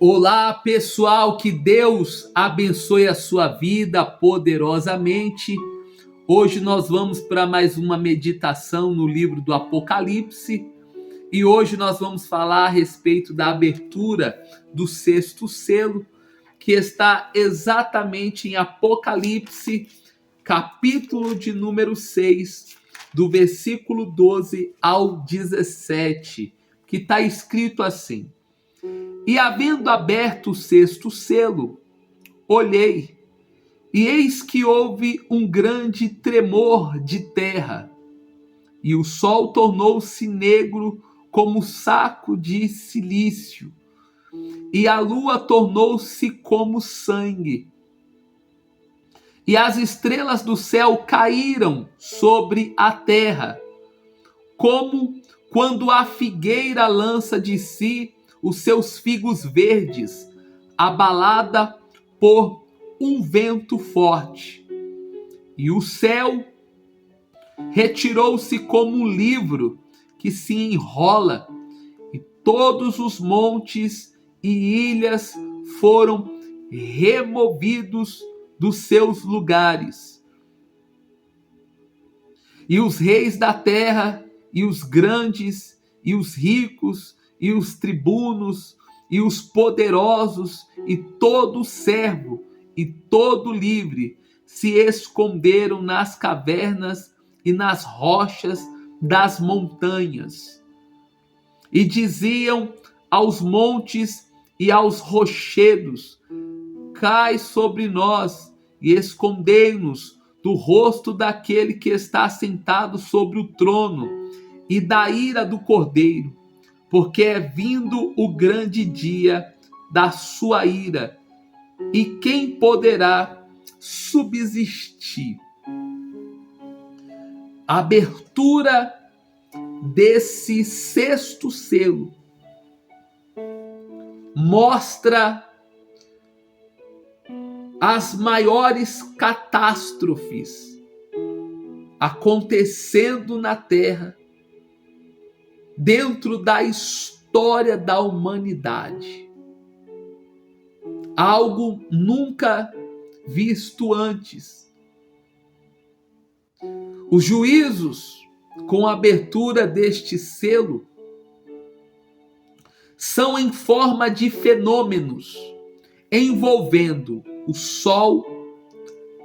Olá, pessoal, que Deus abençoe a sua vida poderosamente. Hoje nós vamos para mais uma meditação no livro do Apocalipse e hoje nós vamos falar a respeito da abertura do sexto selo, que está exatamente em Apocalipse, capítulo de número 6, do versículo 12 ao 17, que está escrito assim: E havendo aberto o sexto selo, olhei, e eis que houve um grande tremor de terra, e o sol tornou-se negro como saco de cilício, e a lua tornou-se como sangue, e as estrelas do céu caíram sobre a terra, como quando a figueira lança de si os seus figos verdes, abalada por um vento forte. E o céu retirou-se como um livro que se enrola, e todos os montes e ilhas foram removidos dos seus lugares. E os reis da terra, e os grandes, e os ricos, e os tribunos, e os poderosos, e todo servo, e todo livre, se esconderam nas cavernas e nas rochas das montanhas. E diziam aos montes e aos rochedos: cai sobre nós, e escondei-nos do rosto daquele que está sentado sobre o trono, e da ira do Cordeiro, porque é vindo o grande dia da sua ira, e quem poderá subsistir? A abertura desse sexto selo mostra as maiores catástrofes acontecendo na Terra dentro da história da humanidade. Algo nunca visto antes. Os juízos, com a abertura deste selo, são em forma de fenômenos envolvendo o sol,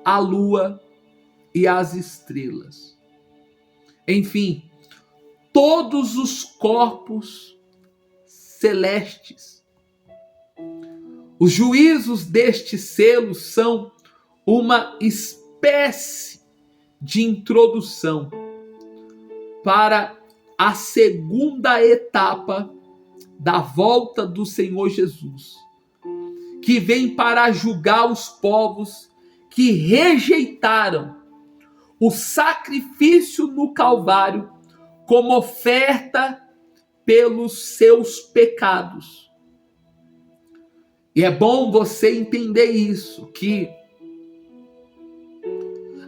a lua e as estrelas. Enfim, todos os corpos celestes. Os juízos deste selo são uma espécie de introdução para a segunda etapa da volta do Senhor Jesus, que vem para julgar os povos que rejeitaram o sacrifício no Calvário como oferta pelos seus pecados. E é bom você entender isso, que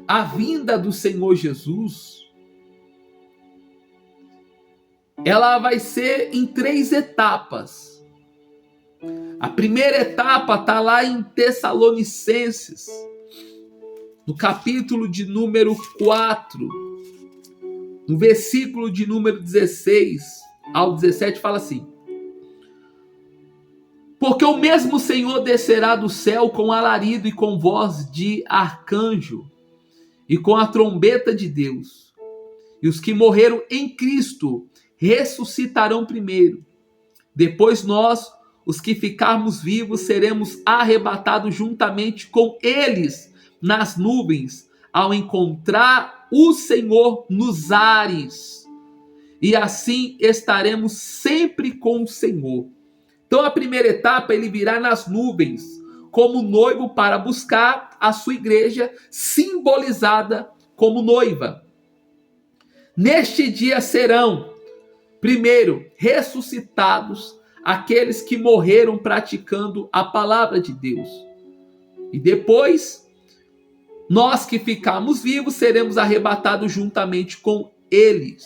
a vinda do Senhor Jesus, ela vai ser em 3 etapas. A primeira etapa está lá em Tessalonicenses, no capítulo de número 4, no versículo de número 16 ao 17, fala assim: porque o mesmo Senhor descerá do céu com alarido e com voz de arcanjo e com a trombeta de Deus. E os que morreram em Cristo ressuscitarão primeiro. Depois nós, os que ficarmos vivos, seremos arrebatados juntamente com eles nas nuvens, ao encontrar o Senhor nos ares. E assim estaremos sempre com o Senhor. Então a primeira etapa, ele virá nas nuvens, como noivo para buscar a sua igreja, simbolizada como noiva. Neste dia serão, primeiro, ressuscitados aqueles que morreram praticando a palavra de Deus. E depois, nós que ficarmos vivos seremos arrebatados juntamente com eles.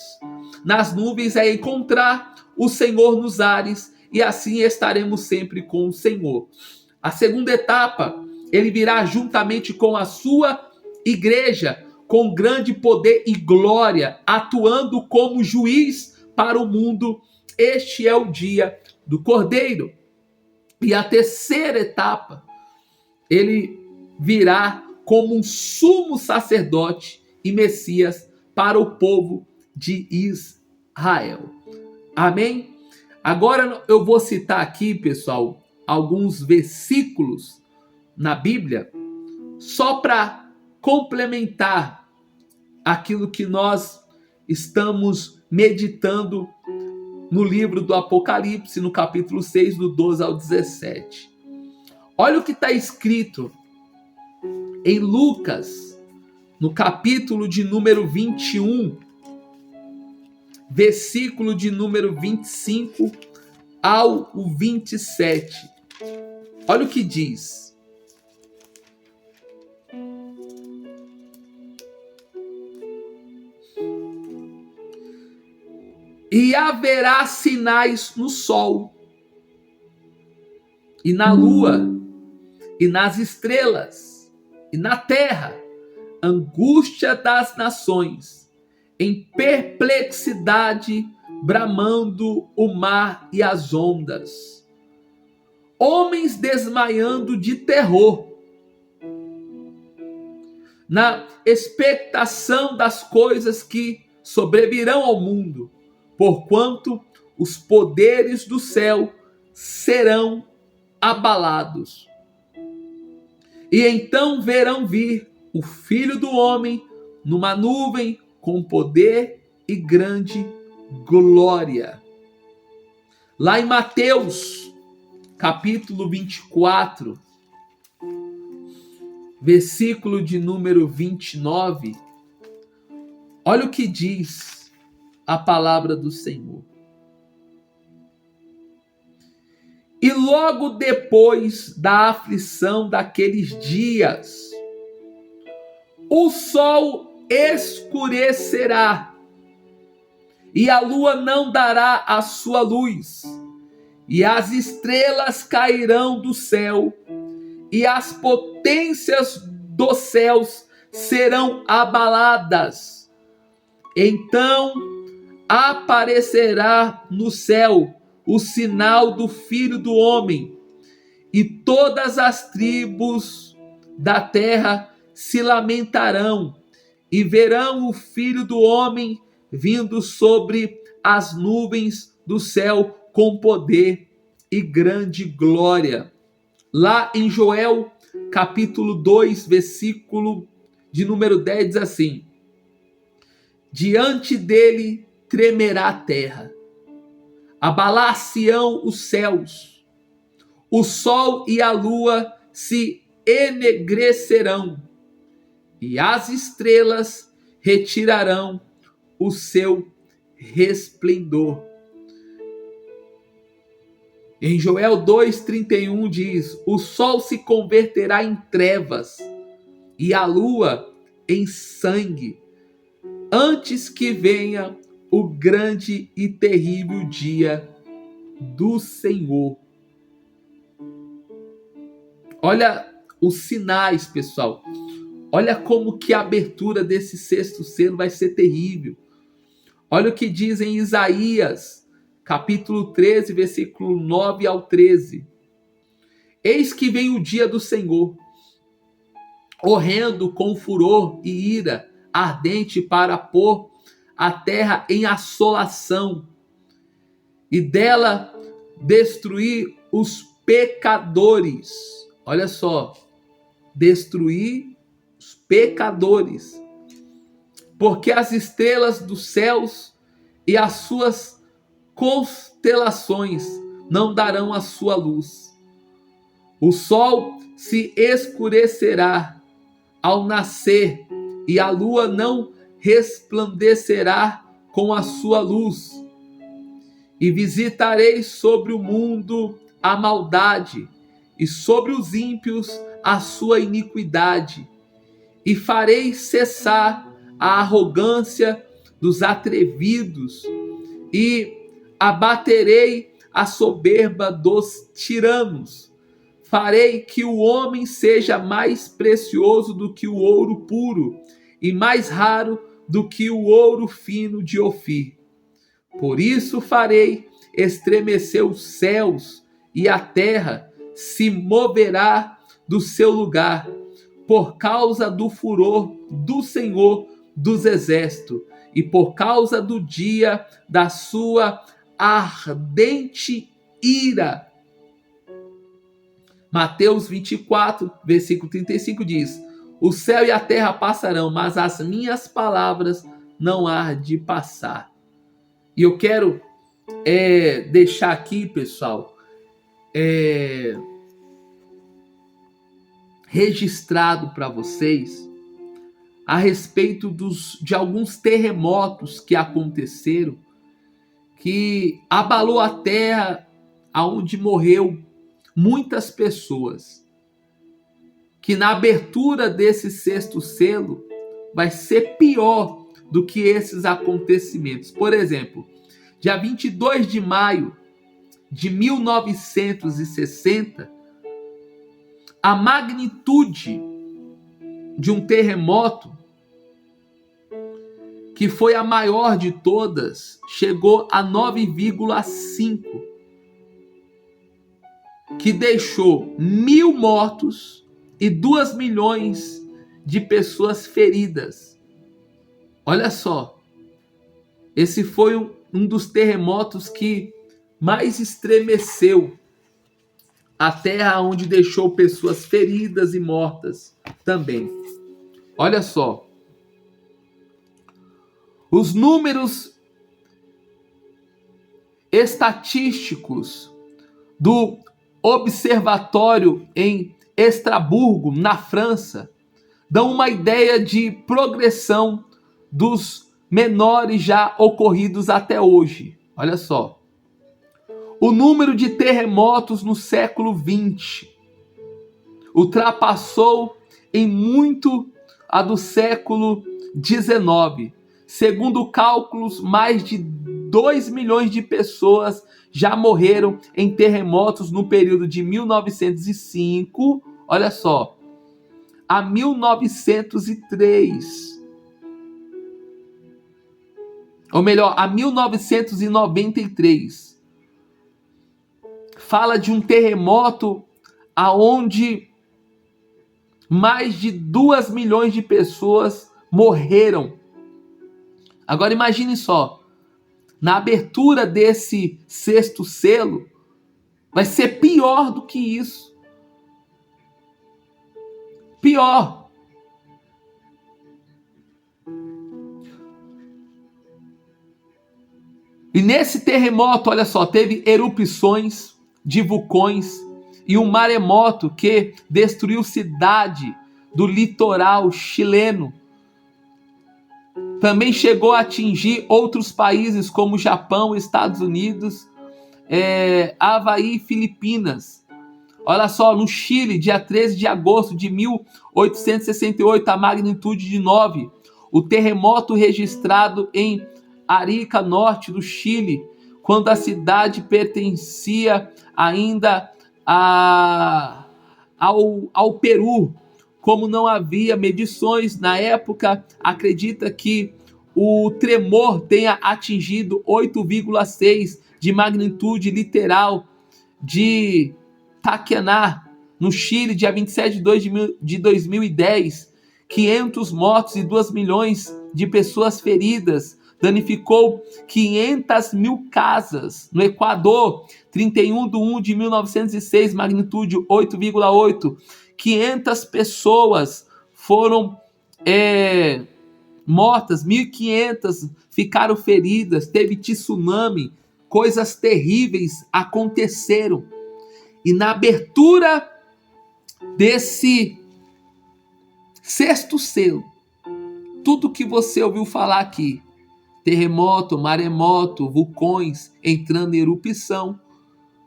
Nas nuvens é encontrar o Senhor nos ares, e assim estaremos sempre com o Senhor. A segunda etapa, ele virá juntamente com a sua igreja, com grande poder e glória, atuando como juiz para o mundo. Este é o dia do Cordeiro. E a terceira etapa, ele virá como um sumo sacerdote e Messias para o povo de Israel. Amém? Agora eu vou citar aqui, pessoal, alguns versículos na Bíblia, só para complementar aquilo que nós estamos meditando no livro do Apocalipse, no capítulo 6, do 12 ao 17. Olha o que está escrito em Lucas, no capítulo de número 21, versículo de número 25 ao 27. Olha o que diz. E haverá sinais no sol, e na lua, e nas estrelas, e na terra, angústia das nações, em perplexidade, bramando o mar e as ondas, homens desmaiando de terror, na expectação das coisas que sobrevirão ao mundo, porquanto os poderes do céu serão abalados. E então verão vir o Filho do Homem numa nuvem com poder e grande glória. Lá em Mateus, capítulo 24, versículo de número 29, olha o que diz a palavra do Senhor. E logo depois da aflição daqueles dias, o sol escurecerá, e a lua não dará a sua luz, e as estrelas cairão do céu, e as potências dos céus serão abaladas. Então aparecerá no céu o sinal do Filho do Homem, e todas as tribos da terra se lamentarão, e verão o Filho do Homem vindo sobre as nuvens do céu com poder e grande glória. Lá em Joel, capítulo 2, versículo de número 10, diz assim: diante dele tremerá a terra, abalar-se-ão os céus, o sol e a lua se enegrecerão, e as estrelas retirarão o seu resplendor. Em Joel 2,31 diz: o sol se converterá em trevas e a lua em sangue, antes que venha o grande e terrível dia do Senhor. Olha os sinais, pessoal. Olha como que a abertura desse sexto selo vai ser terrível. Olha o que diz em Isaías, capítulo 13, versículo 9 ao 13. Eis que vem o dia do Senhor, horrendo com furor e ira ardente, para pôr a terra em assolação e dela destruir os pecadores. Olha só, destruir os pecadores, porque as estrelas dos céus e as suas constelações não darão a sua luz. O sol se escurecerá ao nascer, e a lua não resplandecerá com a sua luz. E visitarei sobre o mundo a maldade, e sobre os ímpios a sua iniquidade, e farei cessar a arrogância dos atrevidos, e abaterei a soberba dos tiranos. Farei que o homem seja mais precioso do que o ouro puro e mais raro do que o ouro fino de Ofir. Por isso farei estremecer os céus e a terra se moverá do seu lugar por causa do furor do Senhor dos Exércitos e por causa do dia da sua ardente ira. Mateus 24, versículo 35 diz: o céu e a terra passarão, mas as minhas palavras não há de passar. E eu quero deixar aqui, pessoal, registrado para vocês a respeito de alguns terremotos que aconteceram, que abalou a terra, aonde morreu muitas pessoas, que na abertura desse sexto selo vai ser pior do que esses acontecimentos. Por exemplo, dia 22 de maio de 1960, a magnitude de um terremoto, que foi a maior de todas, chegou a 9,5, que deixou 1.000 mortos e 2 milhões de pessoas feridas. Olha só, esse foi um dos terremotos que mais estremeceu a terra, onde deixou pessoas feridas e mortas também. Olha só, os números estatísticos do observatório em Estrasburgo, na França, dão uma ideia de progressão dos menores já ocorridos até hoje. Olha só, o número de terremotos no século XX ultrapassou em muito a do século XIX. Segundo cálculos, mais de 2 milhões de pessoas já morreram em terremotos no período de 1905, olha só, a 1903. Ou melhor, a 1993. Fala de um terremoto aonde mais de 2 milhões de pessoas morreram. Agora imagine só, na abertura desse sexto selo, vai ser pior do que isso. Pior. E nesse terremoto, olha só, teve erupções de vulcões e um maremoto que destruiu cidade do litoral chileno. Também chegou a atingir outros países como Japão, Estados Unidos, Havaí e Filipinas. Olha só, no Chile, dia 13 de agosto de 1868, a magnitude de 9. O terremoto registrado em Arica, norte do Chile, quando a cidade pertencia ainda ao Peru. Como não havia medições na época, acredita que o tremor tenha atingido 8,6 de magnitude literal de Taquená, no Chile, dia 27 de 2010. 500 mortos e 2 milhões de pessoas feridas. Danificou 500 mil casas. No Equador, 31 de 1 de 1906, magnitude 8,8. 500 pessoas foram mortas, 1.500 ficaram feridas, teve tsunami, coisas terríveis aconteceram. E na abertura desse sexto selo, tudo que você ouviu falar aqui, terremoto, maremoto, vulcões entrando em erupção,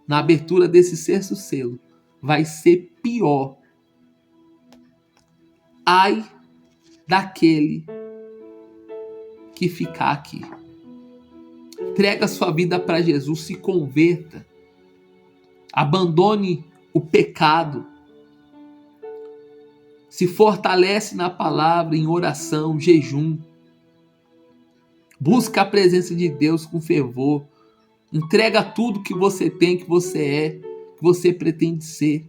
na abertura desse sexto selo, vai ser pior. Ai daquele que ficar aqui. Entrega sua vida para Jesus, se converta. Abandone o pecado. Se fortalece na palavra, em oração, jejum. Busca a presença de Deus com fervor. Entrega tudo que você tem, que você é, que você pretende ser.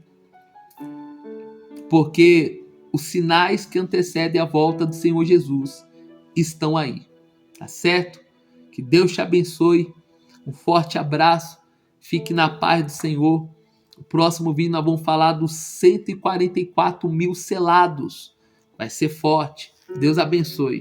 Porque os sinais que antecedem a volta do Senhor Jesus estão aí. Tá certo? Que Deus te abençoe. Um forte abraço. Fique na paz do Senhor. No próximo vídeo nós vamos falar dos 144 mil selados. Vai ser forte. Deus abençoe.